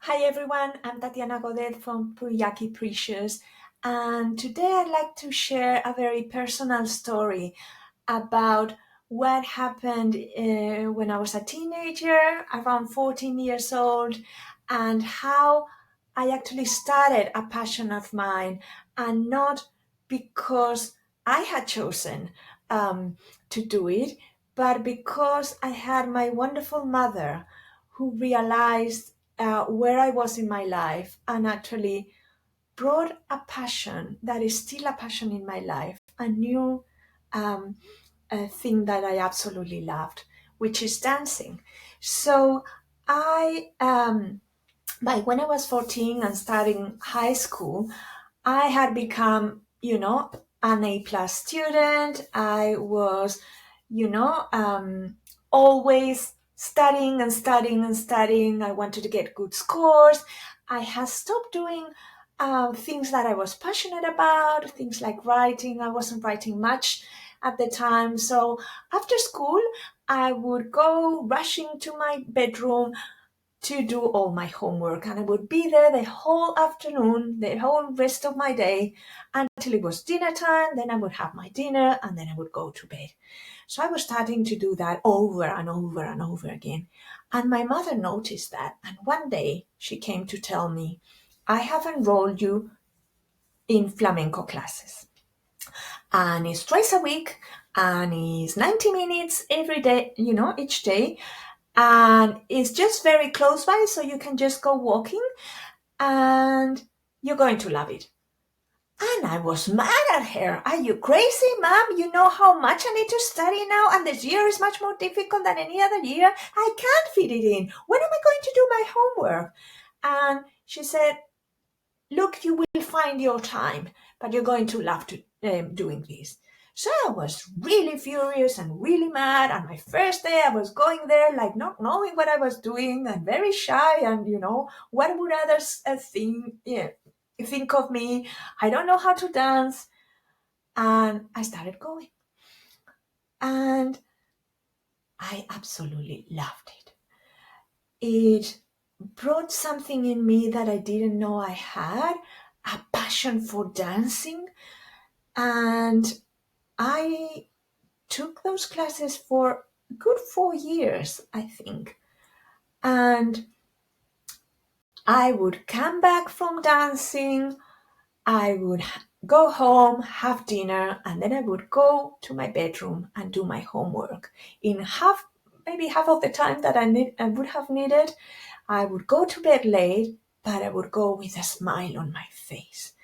Hi everyone, I'm Tatiana Godet from Puriyaki Precious, and today I'd like to share a very personal story about what happened when I was a teenager, around 14 years old, and how I actually started a passion of mine, and not because I had chosen to do it, but because I had my wonderful mother who realized where I was in my life and actually brought a passion that is still a passion in my life, a new um, thing that I absolutely loved, which is dancing. So by when I was 14 and starting high school, I had become, an A plus student. I was, you know, um, always studying and studying and studying. I wanted to get good scores. I had stopped doing things that I was passionate about, things like writing. I wasn't writing much at the time. So after school, I would go rushing to my bedroom to do all my homework, and I would be there the whole afternoon, the whole rest of my day until it was dinner time. Then I would have my dinner and then I would go to bed. So I was starting to do that over and over and over again. And my mother noticed that. And one day she came to tell me, I have enrolled you in flamenco classes. And it's twice a week and it's 90 minutes every day, each day. And it's just very close by, so you can just go walking and you're going to love it. And I was mad at her. Are you crazy, mom? You know how much I need to study now, and this year is much more difficult than any other year. I can't fit it in. When am I going to do my homework? And she said, look, you will find your time, but you're going to love doing this. So I was really furious and really mad. And my first day, I was going there like not knowing what I was doing and very shy. And what would others think of me? I don't know how to dance. And I started going, and I absolutely loved it. It brought something in me that I didn't know I had, a passion for dancing. And I took those classes for a good 4 years, I think. And I would come back from dancing, I would go home, have dinner, and then I would go to my bedroom and do my homework. Maybe half of the time that I would have needed, I would go to bed late, but I would go with a smile on my face.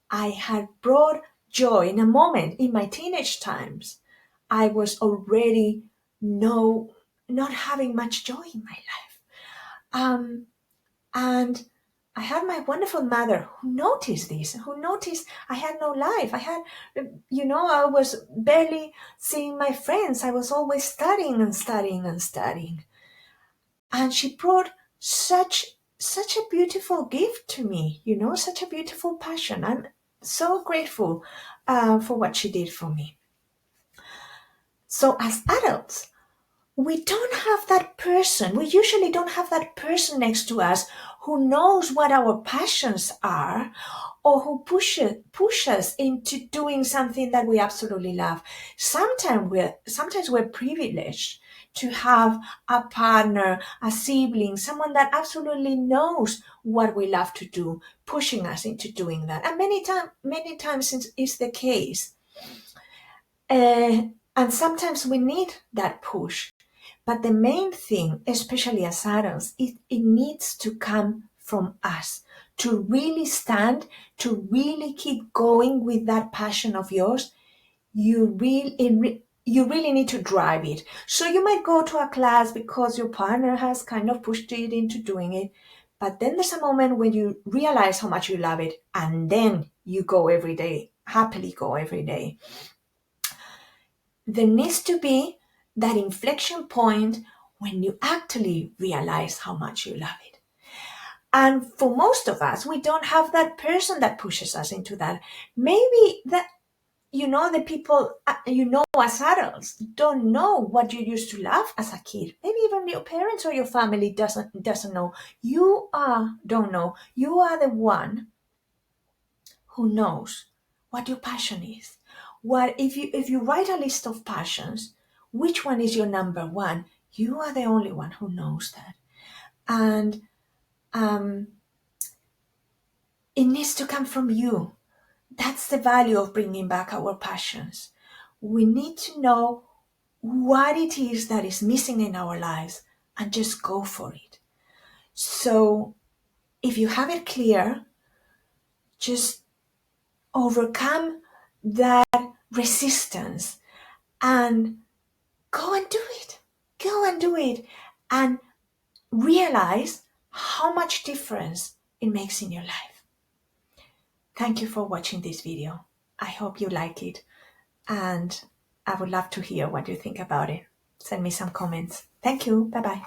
I had brought joy in a moment in my teenage times. I was already not having much joy in my life. And I had my wonderful mother who noticed this, who noticed I had no life. I was barely seeing my friends. I was always studying and studying and studying. And she brought such a beautiful gift to me, such a beautiful passion. I'm so grateful for what she did for me. So as adults, we don't have that person. We usually don't have that person next to us who knows what our passions are, or who push us into doing something that we absolutely love. Sometimes we're privileged to have a partner, a sibling, someone that absolutely knows what we love to do, pushing us into doing that. And many times it's the case. And sometimes we need that push. But the main thing, especially as adults, it needs to come from us to really stand, to really keep going with that passion of yours. You really need to drive it. So you might go to a class because your partner has kind of pushed it into doing it. But then there's a moment when you realize how much you love it, and then you go every day, happily go every day. There needs to be that inflection point when you actually realize how much you love it. And for most of us, we don't have that person that pushes us into that. Maybe that, the people as adults don't know what you used to love as a kid. Maybe even your parents or your family doesn't know. Don't know. You are the one who knows what your passion is. What if you write a list of passions, which one is your number one? You are the only one who knows that. And um, it needs to come from you. That's the value of bringing back our passions. We need to know what it is that is missing in our lives and just go for it. So if you have it clear, just overcome that resistance and go and do it. Go and do it and realize how much difference it makes in your life. Thank you for watching this video. I hope you like it, and I would love to hear what you think about it. Send me some comments. Thank you. Bye-bye.